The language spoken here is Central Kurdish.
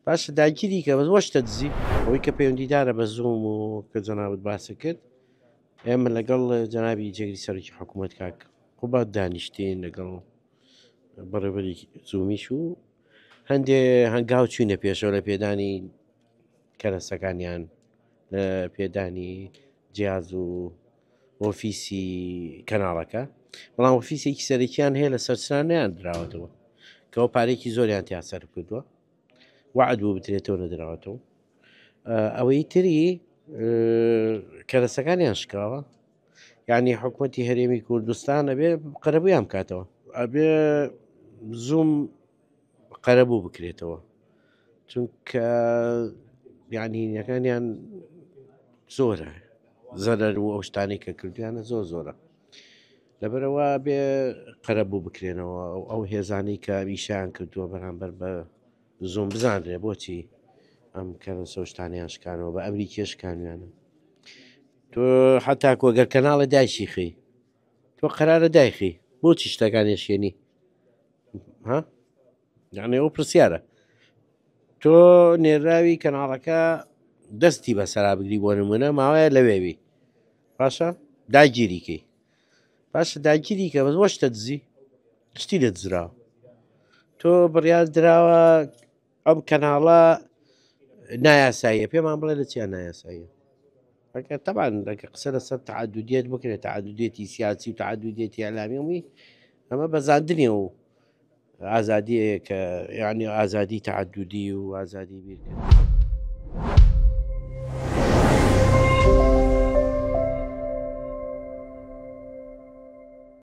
باشە داگیری کە بە وەشتە دزی ئەوەی کە پەیوەندیدارە بە زووم و کە جەنابەت باسە کرد ئێمە لەگەڵ جەنابی جێگری سەرۆکی حکوومەت کاک قوبات دانیشتین لەگەڵ بەڕێوەبەری زوومیش و هەندێ هەنگاو چوینە پێشەوە لە پێدانی کەرەسەکانیان لە پێدانی جیاز و ئۆفیسی کەناڵەکە بەڵام ئۆفیسێکی سەرەکییان هەیە لە سەرچان نیان دراوەتەوە کەەوە پارێکی زۆریان تیا سەر کردووە وعد بوو بترێتەوە نەدراوەتەوە ئەوەی تری کەرەسەکانیان شکاوە یعنی حکوومەتی هەرێمی کوردستان ئەبێ قەرەبوویان بکاتەوە ئەبێ زووم قەرەبوو بکرێتەوە چونکە یعنیەکانیان زۆرە زەرەر و ئەو شتانی کە کردیانە زۆرە لەبەرەوە بێ قەرەبوو بکرێنەوە ئەو هێزانەی کە میشیان کردووە بەرامبەر بە زووم بزانرێ بۆچی ئەم کەرە سەشتانیان شکانەوە بە ئەمری کێشکانیانە تۆ حتا کۆگەر کەناڵە دایشی خی تۆ قەرارە دایخی بۆچی شتەکانی شێنی ها یعنی ئەو پرسیارە تۆ نێراوی کەناڵەکە دەستی بە سەرا بگری بۆ نمونە ماوەیە لەوێوی باشە داگیریکەی باشە داگیری کە بە وەشتە دزی شتی لە دزراوە تۆ بڕیار دراوە ئەم کەناڵە نایاساییە پێمان بڵێ لە چیان نایاساییە تەبان قسە لەسەر تعدودیت بکرێت تعدودێتی سیاسی و تعدودێتی ئەلامیمی ئەمە بەزاندنی و ئازادیەیە کە یعنی ئازادی تعدودی و ئازادی بیرکرد.